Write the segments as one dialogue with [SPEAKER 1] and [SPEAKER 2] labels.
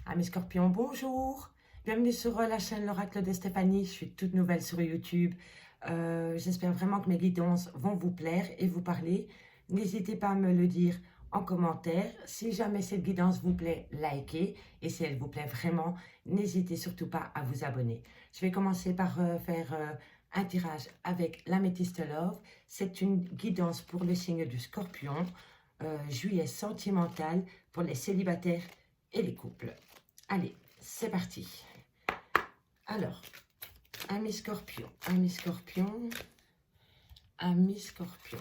[SPEAKER 1] Amis Scorpions, bonjour. Bienvenue sur la chaîne L'Oracle de Stéphanie. Je suis toute nouvelle sur YouTube. J'espère vraiment que mes guidances vont vous plaire et vous parler. N'hésitez pas à me le dire en commentaire. Si jamais cette guidance vous plaît, likez. Et si elle vous plaît vraiment, n'hésitez surtout pas à vous abonner. Je vais commencer par faire un tirage avec l'améthyste Love. C'est une guidance pour le signe du Scorpion. Juillet sentimental pour les célibataires et les couples. Allez, c'est parti. Alors, amis Scorpion, amis Scorpion, amis Scorpion.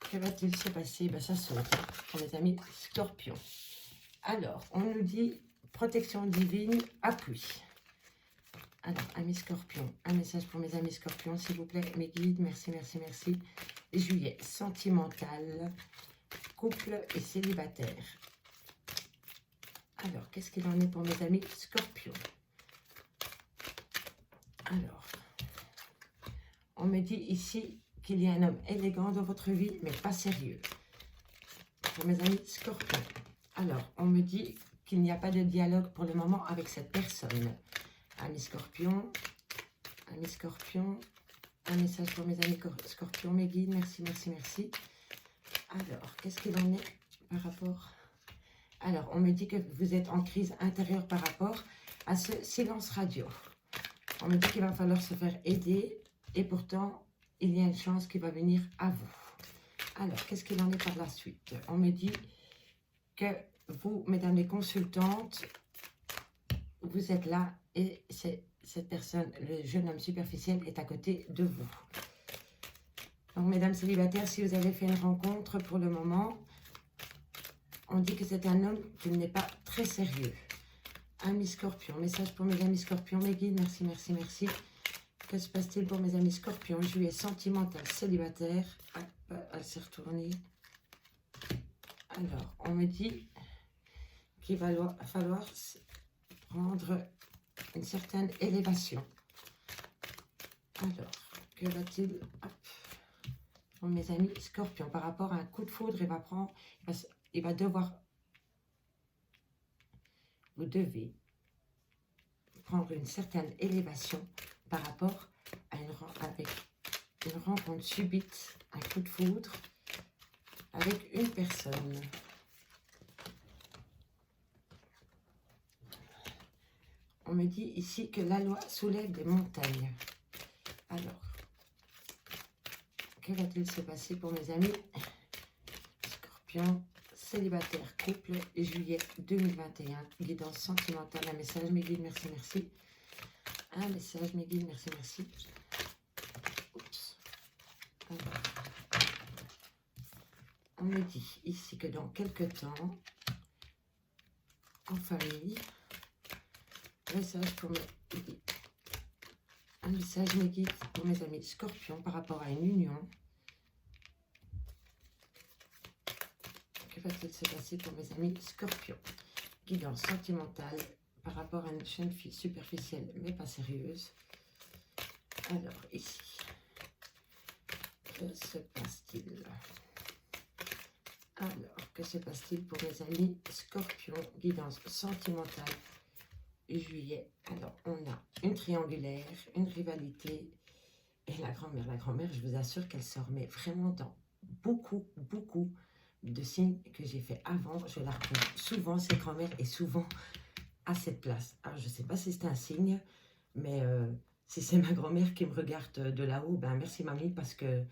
[SPEAKER 1] Que va-t-il se passer? Ben, ça saute pour les amis Scorpions. Alors, on nous dit protection divine, appui. Alors, amis Scorpions, un message pour mes amis Scorpions, s'il vous plaît, mes guides, merci, merci, merci. Juillet sentimental, couple et célibataire. Alors, qu'est-ce qu'il en est pour mes amis Scorpions? Alors, on me dit ici qu'il y a un homme élégant dans votre vie, mais pas sérieux. Pour mes amis Scorpions. Alors, on me dit qu'il n'y a pas de dialogue pour le moment avec cette personne. Amis Scorpions, un message pour mes amis Scorpions, mes guides, merci, merci, merci. Alors, qu'est-ce qu'il en est par rapport... Alors, on me dit que vous êtes en crise intérieure par rapport à ce silence radio. On me dit qu'il va falloir se faire aider et pourtant, il y a une chance qui va venir à vous. Alors, qu'est-ce qu'il en est par la suite? On me dit que vous, mesdames les consultantes, vous êtes là et cette personne, le jeune homme superficiel, est à côté de vous. Donc, mesdames célibataires, si vous avez fait une rencontre pour le moment, on dit que c'est un homme qui n'est pas très sérieux. Amis Scorpions, message pour mes amis Scorpions, mes guides, merci, merci, merci. Que se passe-t-il pour mes amis Scorpions? Juillet sentimental, célibataire. Hop, elle s'est retournée. Alors, on me dit qu'il va falloir prendre une certaine élévation. Alors, que va-t-il pour mes amis Scorpions par rapport à un coup de foudre? Il va devoir, vous devez prendre une certaine élévation par rapport à une rencontre subite, un coup de foudre avec une personne. On me dit ici que la loi soulève des montagnes. Alors, que va-t-il se passer pour mes amis Scorpions? Célibataire, couple, juillet 2021, guidance sentimentale, un message, mes guides, merci, merci. Un message, mes guides, merci, merci. Oups. Alors, on me dit ici que dans quelques temps, en famille, message pour un message, mes guides, pour mes amis Scorpions par rapport à une union. Que va-t-il se passer pour mes amis Scorpions? Guidance sentimentale par rapport à une jeune fille superficielle mais pas sérieuse. Alors ici, que se passe-t-il? Alors, que se passe-t-il pour mes amis Scorpions? Guidance sentimentale, juillet. Alors, on a une triangulaire, une rivalité et la grand-mère. La grand-mère, je vous assure qu'elle se remet vraiment dans beaucoup de signes que j'ai fait avant. Je la retrouve souvent, cette grand-mère est souvent à cette place. Alors, je ne sais pas si c'est un signe, mais si c'est ma grand-mère qui me regarde de là-haut, ben merci mamie, parce que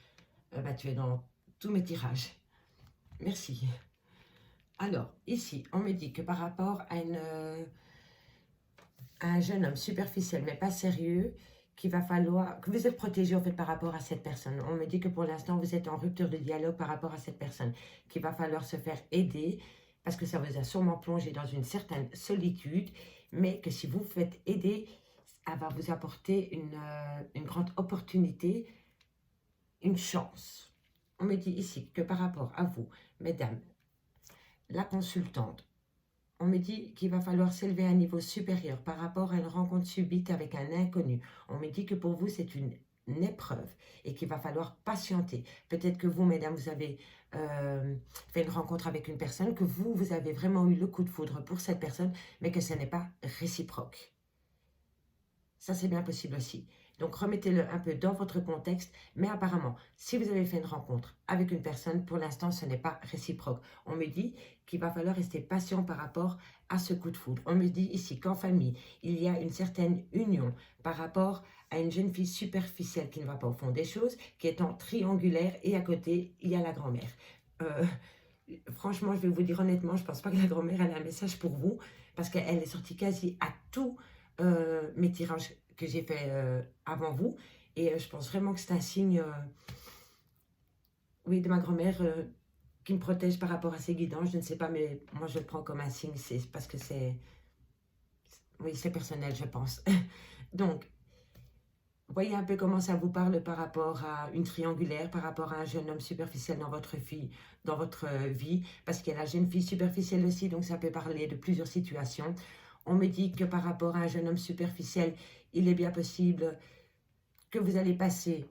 [SPEAKER 1] ben, tu es dans tous mes tirages. Merci. Alors, ici, on me dit que par rapport à un jeune homme superficiel, mais pas sérieux, qu'il va falloir, que vous êtes protégé en fait par rapport à cette personne. On me dit que pour l'instant, vous êtes en rupture de dialogue par rapport à cette personne, qu'il va falloir se faire aider, parce que ça vous a sûrement plongé dans une certaine solitude, mais que si vous vous faites aider, ça va vous apporter une grande opportunité, une chance. On me dit ici que par rapport à vous, mesdames, la consultante, on me dit qu'il va falloir s'élever à un niveau supérieur par rapport à une rencontre subite avec un inconnu. On me dit que pour vous, c'est une épreuve et qu'il va falloir patienter. Peut-être que vous, mesdames, vous avez fait une rencontre avec une personne, que vous avez vraiment eu le coup de foudre pour cette personne, mais que ce n'est pas réciproque. Ça, c'est bien possible aussi. Donc, remettez-le un peu dans votre contexte. Mais apparemment, si vous avez fait une rencontre avec une personne, pour l'instant, ce n'est pas réciproque. On me dit qu'il va falloir rester patient par rapport à ce coup de foudre. On me dit ici qu'en famille, il y a une certaine union par rapport à une jeune fille superficielle qui ne va pas au fond des choses, qui est en triangulaire, et à côté, il y a la grand-mère. Franchement, je vais vous dire honnêtement, je ne pense pas que la grand-mère ait un message pour vous, parce qu'elle est sortie quasi à tous mes tirages que j'ai fait avant vous. Et je pense vraiment que c'est un signe, oui, de ma grand-mère qui me protège par rapport à ses guidances. Je ne sais pas, mais moi, je le prends comme un signe. C'est parce que oui, c'est personnel, je pense. Donc, voyez un peu comment ça vous parle par rapport à une triangulaire, par rapport à un jeune homme superficiel dans votre vie, parce qu'il y a la jeune fille superficielle aussi, donc ça peut parler de plusieurs situations. On me dit que par rapport à un jeune homme superficiel, il est bien possible que vous allez passer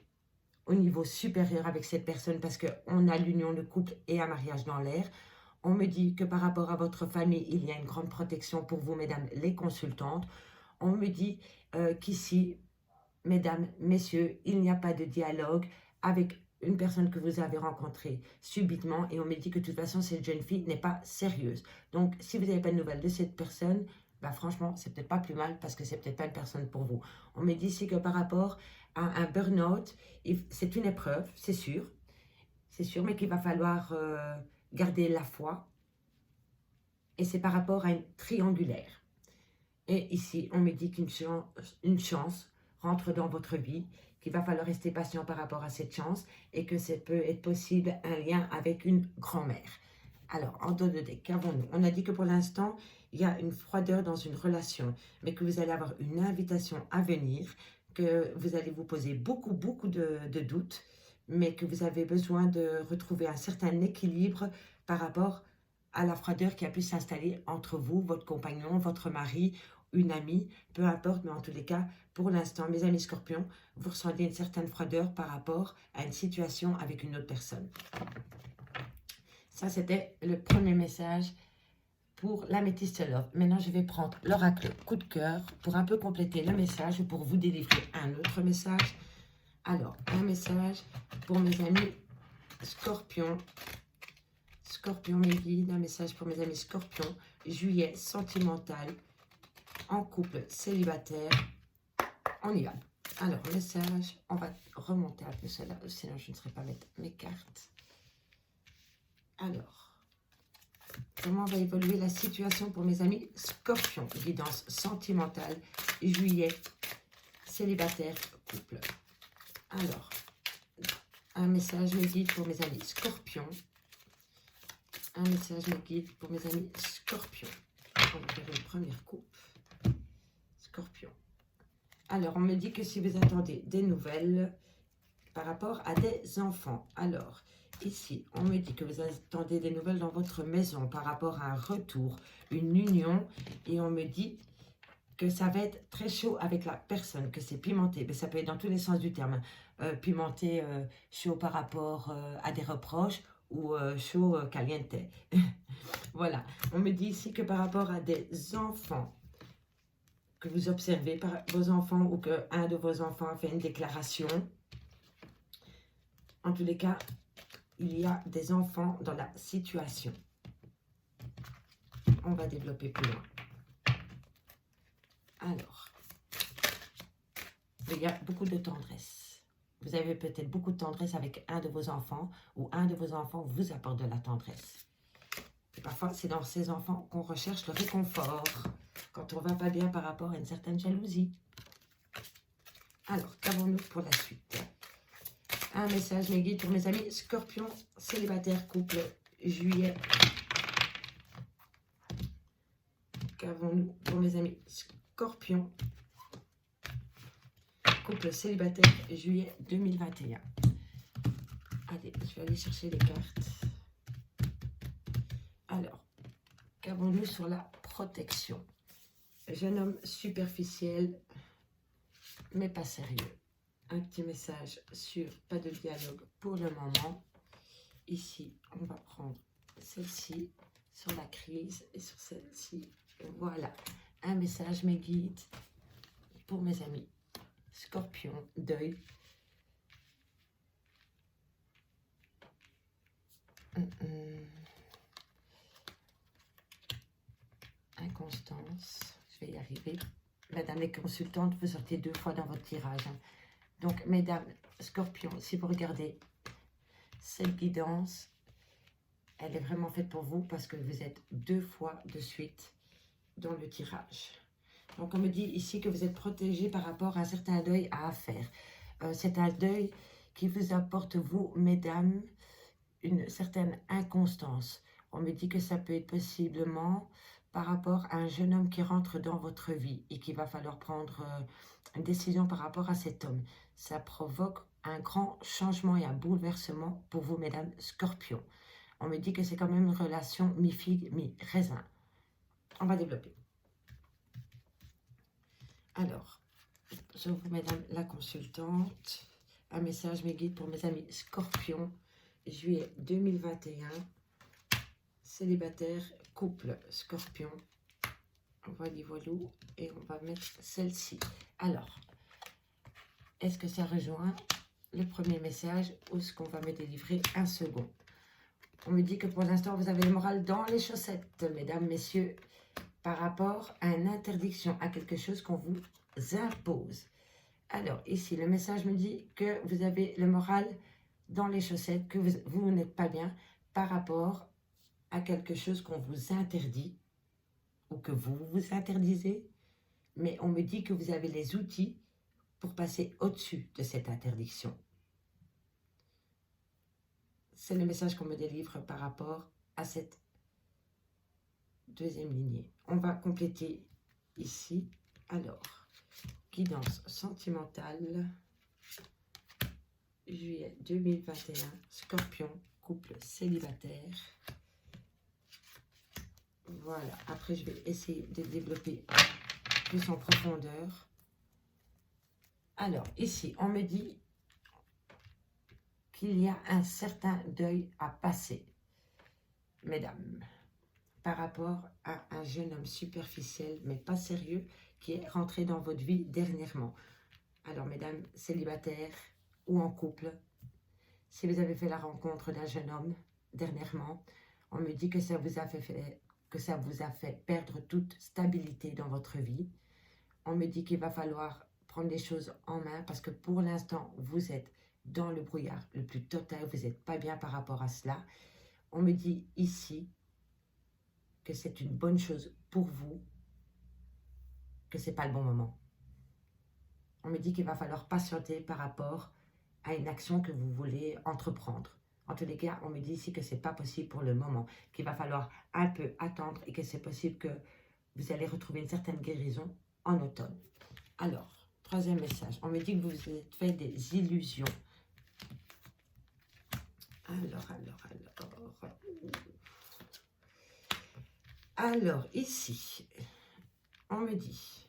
[SPEAKER 1] au niveau supérieur avec cette personne, parce qu'on a l'union de couple et un mariage dans l'air. On me dit que par rapport à votre famille, il y a une grande protection pour vous, mesdames les consultantes. On me dit qu'ici, mesdames, messieurs, il n'y a pas de dialogue avec une personne que vous avez rencontrée subitement, et on me dit que de toute façon, cette jeune fille n'est pas sérieuse. Donc, si vous n'avez pas de nouvelles de cette personne, bah franchement, c'est peut-être pas plus mal, parce que c'est peut-être pas une personne pour vous. On me dit ici que par rapport à un burn-out, c'est une épreuve, c'est sûr, mais qu'il va falloir garder la foi, et c'est par rapport à une triangulaire. Et ici, on me dit qu'une chance rentre dans votre vie, qu'il va falloir rester patient par rapport à cette chance, et que ça peut être possible un lien avec une grand-mère. Alors, en dos de deck, qu'avons-nous? On a dit que pour l'instant, il y a une froideur dans une relation, mais que vous allez avoir une invitation à venir, que vous allez vous poser beaucoup de doutes, mais que vous avez besoin de retrouver un certain équilibre par rapport à la froideur qui a pu s'installer entre vous, votre compagnon, votre mari, une amie, peu importe, mais en tous les cas, pour l'instant, mes amis scorpions, vous ressentez une certaine froideur par rapport à une situation avec une autre personne. Ça, c'était le premier message pour l'améthyste love. Maintenant, je vais prendre l'oracle coup de cœur pour un peu compléter le message, pour vous délivrer un autre message. Alors, un message pour mes amis scorpions. Scorpion, mes guides, un message pour mes amis scorpions. Juillet, sentimental, en couple, célibataire. On y va. Alors, message, on va remonter un peu cela, sinon je ne saurais pas mettre mes cartes. Alors, comment va évoluer la situation pour mes amis scorpions? Guidance sentimentale, juillet, célibataire, couple. Alors, un message me guide pour mes amis scorpions. Un message me guide pour mes amis scorpions. On va faire une première coupe. Scorpion. Alors, on me dit que si vous attendez des nouvelles par rapport à des enfants. Alors, ici, on me dit que vous attendez des nouvelles dans votre maison par rapport à un retour, une union. Et on me dit que ça va être très chaud avec la personne, que c'est pimenté. Mais ça peut être dans tous les sens du terme. Pimenté, chaud par rapport à des reproches, ou chaud caliente. Voilà. On me dit ici que par rapport à des enfants, que vous observez par vos enfants, ou que un de vos enfants a fait une déclaration. En tous les cas, il y a des enfants dans la situation. On va développer plus loin. Alors, il y a beaucoup de tendresse. Vous avez peut-être beaucoup de tendresse avec un de vos enfants, ou un de vos enfants vous apporte de la tendresse. Et parfois, c'est dans ces enfants qu'on recherche le réconfort, quand on ne va pas bien par rapport à une certaine jalousie. Alors, qu'avons-nous pour la suite? Un message me guide pour mes amis scorpions, célibataire, couple, juillet. Qu'avons-nous pour mes amis scorpions, couple, célibataire, juillet 2021. Allez, je vais aller chercher les cartes. Alors, qu'avons-nous sur la protection? Jeune homme superficiel, mais pas sérieux. un petit message sur pas de dialogue pour le moment. Ici, on va prendre celle-ci sur la crise et sur celle-ci. Voilà, un message, mes guides, pour mes amis. Scorpion, deuil. Inconstance, je vais y arriver. Madame les consultantes, vous sortez 2 fois dans votre tirage. Donc, mesdames, Scorpion, si vous regardez cette guidance, elle est vraiment faite pour vous parce que vous êtes 2 fois de suite dans le tirage. Donc, on me dit ici que vous êtes protégé par rapport à un certain deuil à faire. C'est un deuil qui vous apporte, vous, mesdames, une certaine inconstance. On me dit que ça peut être possiblement par rapport à un jeune homme qui rentre dans votre vie et qu'il va falloir prendre une décision par rapport à cet homme. Ça provoque un grand changement et un bouleversement pour vous, mesdames Scorpions. On me dit que c'est quand même une relation mi-figue, mi-raisin. On va développer. Alors, je vous, mesdames la consultante, un message, mes guides pour mes amis Scorpions, juillet 2021, célibataire, couple, Scorpion. Voilà, voilou, et on va mettre celle-ci. Alors, est-ce que ça rejoint le premier message ou est-ce qu'on va me délivrer un second? On me dit que pour l'instant, vous avez le moral dans les chaussettes, mesdames, messieurs, par rapport à une interdiction, à quelque chose qu'on vous impose. Alors, ici, le message me dit que vous avez le moral dans les chaussettes, que vous n'êtes pas bien par rapport à quelque chose qu'on vous interdit ou que vous vous interdisez, mais on me dit que vous avez les outils pour passer au-dessus de cette interdiction. C'est le message qu'on me délivre par rapport à cette deuxième lignée. On va compléter ici. Alors, guidance sentimentale, juillet 2021, Scorpion, couple célibataire. Voilà, après je vais essayer de développer plus en profondeur. Alors, ici, on me dit qu'il y a un certain deuil à passer, mesdames, par rapport à un jeune homme superficiel, mais pas sérieux, qui est rentré dans votre vie dernièrement. Alors, mesdames, célibataires ou en couple, si vous avez fait la rencontre d'un jeune homme dernièrement, on me dit que ça vous a fait perdre toute stabilité dans votre vie. On me dit qu'il va falloir prendre les choses en main parce que pour l'instant, vous êtes dans le brouillard le plus total, vous n'êtes pas bien par rapport à cela. On me dit ici que c'est une bonne chose pour vous, que ce n'est pas le bon moment. On me dit qu'il va falloir patienter par rapport à une action que vous voulez entreprendre. En tous les cas, on me dit ici que ce n'est pas possible pour le moment, qu'il va falloir un peu attendre et que c'est possible que vous allez retrouver une certaine guérison en automne. Alors, troisième message, on me dit que vous vous êtes fait des illusions. Alors, ici, on me dit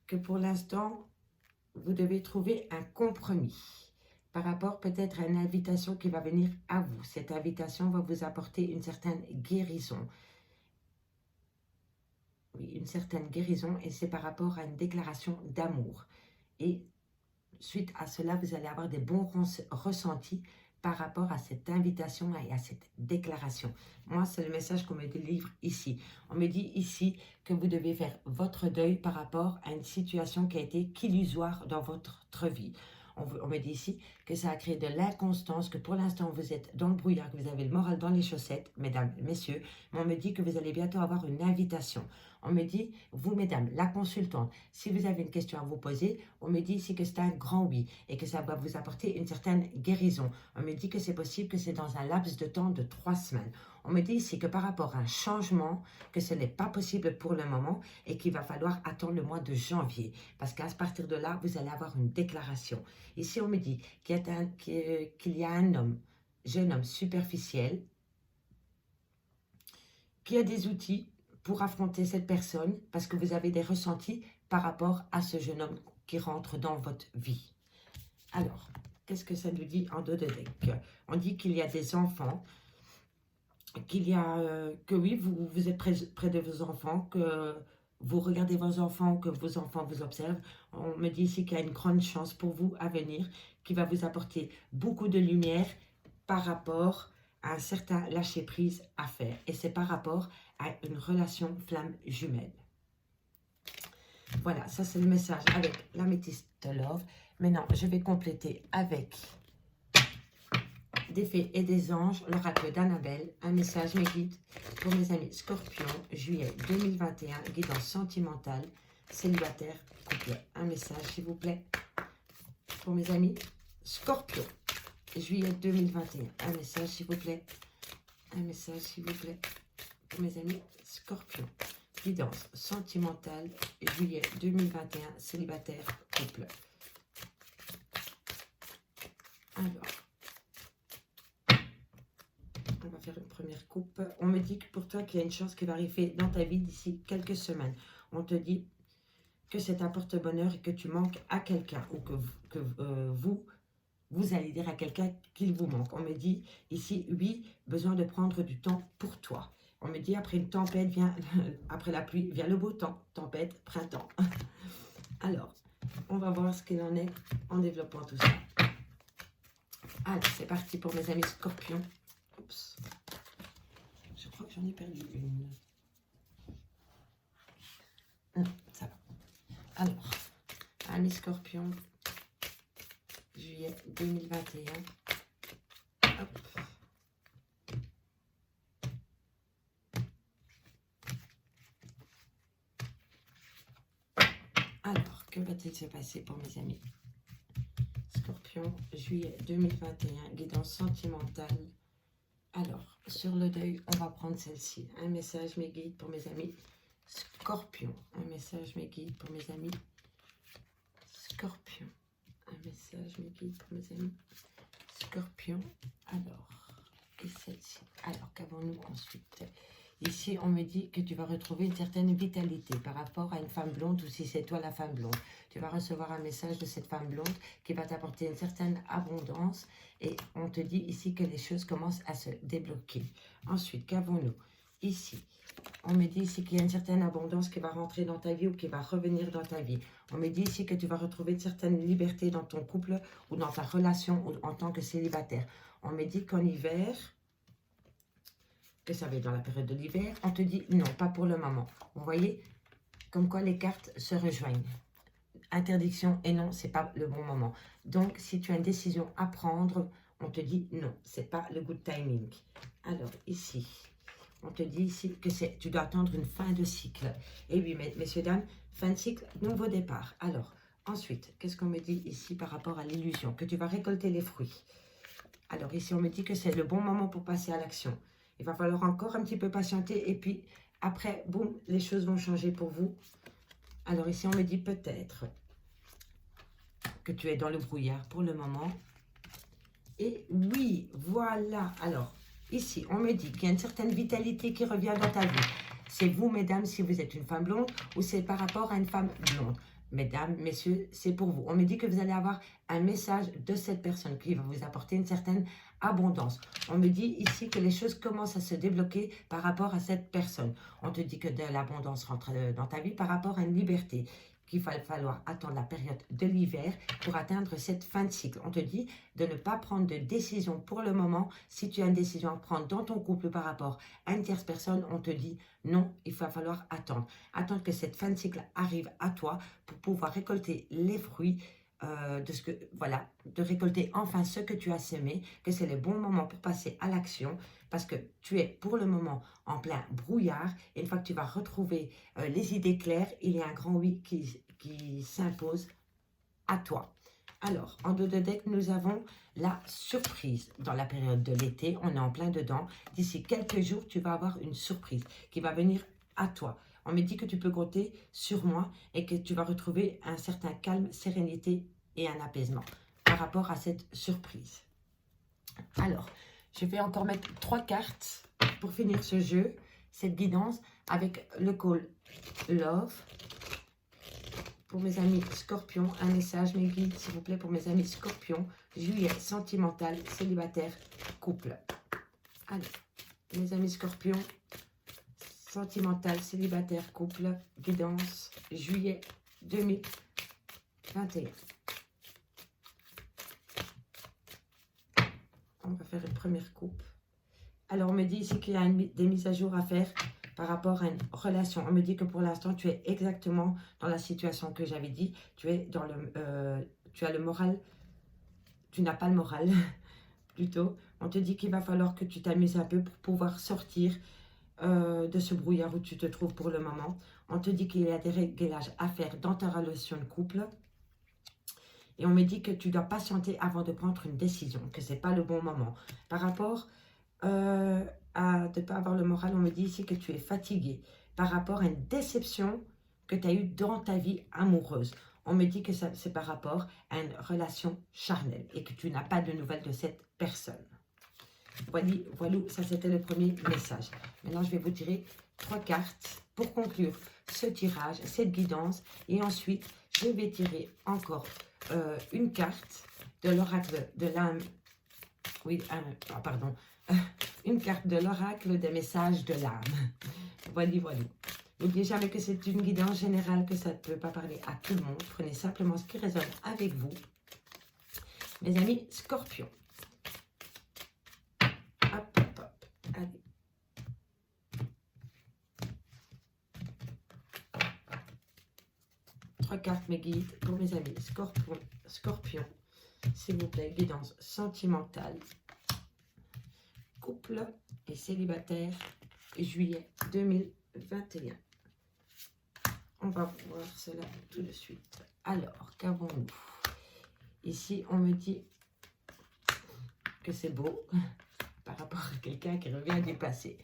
[SPEAKER 1] que pour l'instant, vous devez trouver un compromis par rapport peut-être à une invitation qui va venir à vous. Cette invitation va vous apporter une certaine guérison. Oui, une certaine guérison, et c'est par rapport à une déclaration d'amour. Et suite à cela, vous allez avoir des bons ressentis par rapport à cette invitation et à cette déclaration. Moi, c'est le message qu'on me délivre ici. On me dit ici que vous devez faire votre deuil par rapport à une situation qui a été qu'illusoire dans votre vie. On me dit ici que ça a créé de l'inconstance, que pour l'instant vous êtes dans le brouillard, que vous avez le moral dans les chaussettes, mesdames, messieurs, mais on me dit que vous allez bientôt avoir une invitation. On me dit, vous mesdames, la consultante, si vous avez une question à vous poser, on me dit ici que c'est un grand oui et que ça va vous apporter une certaine guérison. On me dit que c'est possible que c'est dans un laps de temps de 3 semaines. On me dit ici que par rapport à un changement, que ce n'est pas possible pour le moment et qu'il va falloir attendre le mois de janvier. Parce qu'à partir de là, vous allez avoir une déclaration. Ici, on me dit qu'il y a un homme, jeune homme superficiel, qui a des outils pour affronter cette personne parce que vous avez des ressentis par rapport à ce jeune homme qui rentrent dans votre vie. Alors, qu'est-ce que ça nous dit en dos de deck? On dit qu'il y a des enfants, qu'il y a, que oui, vous êtes près de vos enfants, que vous regardez vos enfants, que vos enfants vous observent. On me dit ici qu'il y a une grande chance pour vous à venir, qui va vous apporter beaucoup de lumière par rapport à un certain lâcher-prise à faire. Et c'est par rapport à une relation flamme jumelle. Voilà, ça c'est le message avec l'améthyste love. Maintenant, je vais compléter avec des fées et des anges, l'oracle d'Annabelle, un message mes guides pour mes amis Scorpion, juillet 2021, guidance sentimentale, célibataire, couple. Un message s'il vous plaît pour mes amis Scorpion, juillet 2021, un message s'il vous plaît, un message s'il vous plaît pour mes amis Scorpion, guidance sentimentale, juillet 2021, célibataire, couple. Alors, on va faire une première coupe. On me dit que pour toi, qu'il y a une chance qui va arriver dans ta vie d'ici quelques semaines. On te dit que c'est un porte-bonheur et que tu manques à quelqu'un ou que vous allez dire à quelqu'un qu'il vous manque. On me dit ici, oui, besoin de prendre du temps pour toi. On me dit après une tempête vient, après la pluie vient le beau temps. Tempête, printemps. Alors, on va voir ce qu'il en est en développant tout ça. Allez, c'est parti pour mes amis Scorpions. Oups. Je crois que j'en ai perdu une. Non, ça va. Alors, amis Scorpions, juillet 2021. Hop. Alors, que va-t-il se passer pour mes amis Scorpion, juillet 2021, guidance sentimentale. Alors, sur le deuil, on va prendre celle-ci. Un message, mes guides, pour mes amis Scorpion. Un message, mes guides, pour mes amis Scorpion. Un message, mes guides, pour mes amis Scorpion. Alors, et celle-ci. Alors, qu'avons-nous ensuite? Ici, on me dit que tu vas retrouver une certaine vitalité par rapport à une femme blonde ou si c'est toi la femme blonde. Tu vas recevoir un message de cette femme blonde qui va t'apporter une certaine abondance et on te dit ici que les choses commencent à se débloquer. Ensuite, qu'avons-nous? Ici, on me dit ici qu'il y a une certaine abondance qui va rentrer dans ta vie ou qui va revenir dans ta vie. On me dit ici que tu vas retrouver une certaine liberté dans ton couple ou dans ta relation ou en tant que célibataire. On me dit qu'en hiver, que ça va être dans la période de l'hiver, on te dit non, pas pour le moment. Vous voyez, comme quoi les cartes se rejoignent. Interdiction et non, c'est pas le bon moment. Donc, si tu as une décision à prendre, on te dit non, c'est pas le good timing. Alors, ici, on te dit ici que tu dois attendre une fin de cycle. Et oui, messieurs, dames, fin de cycle, nouveau départ. Alors, ensuite, qu'est-ce qu'on me dit ici par rapport à l'illusion? Que tu vas récolter les fruits. Alors, ici, on me dit que c'est le bon moment pour passer à l'action. Il va falloir encore un petit peu patienter et puis après, boum, les choses vont changer pour vous. Alors ici, on me dit peut-être que tu es dans le brouillard pour le moment. Et oui, voilà. Alors, ici, on me dit qu'il y a une certaine vitalité qui revient dans ta vie. C'est vous, mesdames, si vous êtes une femme blonde ou c'est par rapport à une femme blonde. Mesdames, messieurs, c'est pour vous. On me dit que vous allez avoir un message de cette personne qui va vous apporter une certaine abondance. On me dit ici que les choses commencent à se débloquer par rapport à cette personne. On te dit que de l'abondance rentre dans ta vie par rapport à une liberté. Qu'il va falloir attendre la période de l'hiver pour atteindre cette fin de cycle. On te dit de ne pas prendre de décision pour le moment. Si tu as une décision à prendre dans ton couple par rapport à une tierce personne, on te dit non, il va falloir attendre. Attendre que cette fin de cycle arrive à toi pour pouvoir récolter les fruits de récolter enfin ce que tu as semé, que c'est le bon moment pour passer à l'action, parce que tu es pour le moment en plein brouillard, et une fois que tu vas retrouver les idées claires, il y a un grand oui qui s'impose à toi. Alors, en dos de deck, nous avons la surprise. Dans la période de l'été, on est en plein dedans. D'ici quelques jours, tu vas avoir une surprise qui va venir à toi. On me dit que tu peux compter sur moi et que tu vas retrouver un certain calme, sérénité et un apaisement par rapport à cette surprise. Alors, je vais encore mettre 3 cartes pour finir ce jeu, cette guidance avec le call Love pour mes amis scorpions, un message, mes guides, s'il vous plaît, pour mes amis scorpions, juillet, sentimental, célibataire, couple. Allez, mes amis scorpions, sentimental, célibataire, couple, guidance, juillet 2021. On va faire une première coupe. Alors, on me dit ici qu'il y a des mises à jour à faire par rapport à une relation. On me dit que pour l'instant, tu es exactement dans la situation que j'avais dit. Tu es dans tu as le moral, tu n'as pas le moral, plutôt. On te dit qu'il va falloir que tu t'amuses un peu pour pouvoir sortir de ce brouillard où tu te trouves pour le moment. On te dit qu'il y a des réglages à faire dans ta relation de couple. Et on me dit que tu dois patienter avant de prendre une décision, que ce n'est pas le bon moment. Par rapport à de ne pas avoir le moral, on me dit ici que tu es fatigué par rapport à une déception que tu as eue dans ta vie amoureuse. On me dit que c'est par rapport à une relation charnelle et que tu n'as pas de nouvelles de cette personne. Voilà, ça c'était le premier message. Maintenant, je vais vous tirer 3 cartes pour conclure ce tirage, cette guidance. Et ensuite, je vais tirer encore une carte de l'oracle de l'âme. Oui, pardon. Une carte de l'oracle des messages de l'âme. Voilà. N'oubliez jamais que c'est une guidance générale, que ça ne peut pas parler à tout le monde. Prenez simplement ce qui résonne avec vous. Mes amis scorpions. Hop. Allez. Trois cartes, mes guides, pour mes amis scorpions. S'il vous plaît, guidance sentimentale, couple et célibataire, juillet 2021. On va voir cela tout de suite. Alors, qu'avons-nous? Ici, on me dit que c'est beau par rapport à quelqu'un qui revient du passé.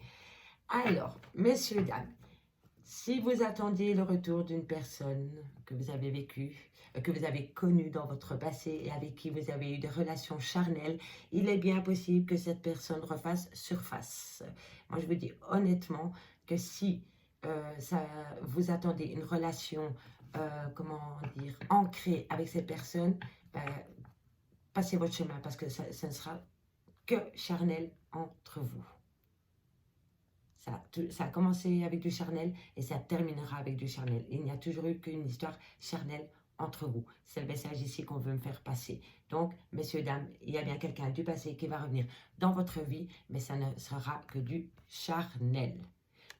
[SPEAKER 1] Alors, messieurs, dames, si vous attendiez le retour d'une personne que vous avez vécue, que vous avez connue dans votre passé et avec qui vous avez eu des relations charnelles, il est bien possible que cette personne refasse surface. Moi, je vous dis honnêtement que si vous attendez une relation, ancrée avec cette personne, passez votre chemin parce que ça ne sera que charnel entre vous. Ça a commencé avec du charnel et ça terminera avec du charnel. Il n'y a toujours eu qu'une histoire charnelle entre vous. C'est le message ici qu'on veut me faire passer. Donc, messieurs, dames, il y a bien quelqu'un du passé qui va revenir dans votre vie, mais ça ne sera que du charnel.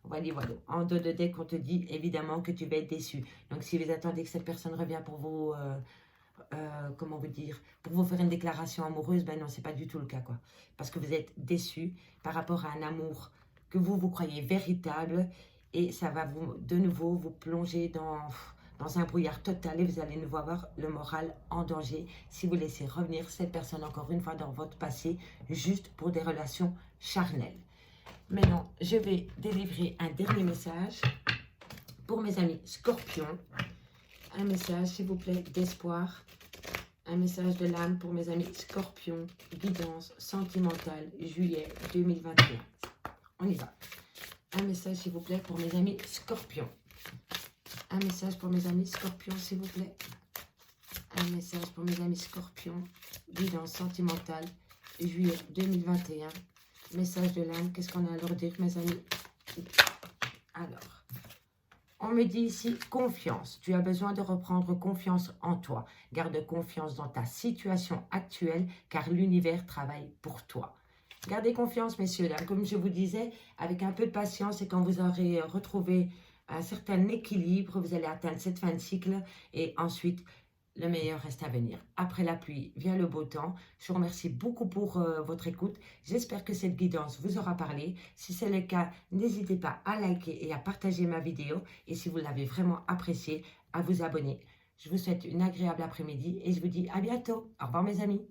[SPEAKER 1] Voilà. En dos de deck, on te dit évidemment que tu vas être déçu. Donc, si vous attendez que cette personne revienne pour vous... comment vous dire, pour vous faire une déclaration amoureuse, ben non, c'est pas du tout le cas, quoi. Parce que vous êtes déçu par rapport à un amour que vous croyez véritable et ça va de nouveau vous plonger dans un brouillard total et vous allez nous avoir le moral en danger si vous laissez revenir cette personne encore une fois dans votre passé juste pour des relations charnelles. Maintenant, je vais délivrer un dernier message pour mes amis scorpions. Un message, s'il vous plaît, d'espoir. Un message de l'âme pour mes amis scorpions. Guidance sentimentale, juillet 2021. On y va. Un message, s'il vous plaît, pour mes amis scorpions. Un message pour mes amis scorpions, s'il vous plaît. Un message pour mes amis scorpions. Guidance sentimentale, juillet 2021. Message de l'âme. Qu'est-ce qu'on a à leur dire, mes amis? Alors, on me dit ici confiance. Tu as besoin de reprendre confiance en toi. Garde confiance dans ta situation actuelle, car l'univers travaille pour toi. Gardez confiance, messieurs, dames. Comme je vous disais, avec un peu de patience et quand vous aurez retrouvé un certain équilibre, vous allez atteindre cette fin de cycle et ensuite, le meilleur reste à venir. Après la pluie, vient le beau temps. Je vous remercie beaucoup pour votre écoute. J'espère que cette guidance vous aura parlé. Si c'est le cas, n'hésitez pas à liker et à partager ma vidéo. Et si vous l'avez vraiment appréciée, à vous abonner. Je vous souhaite une agréable après-midi et je vous dis à bientôt. Au revoir mes amis.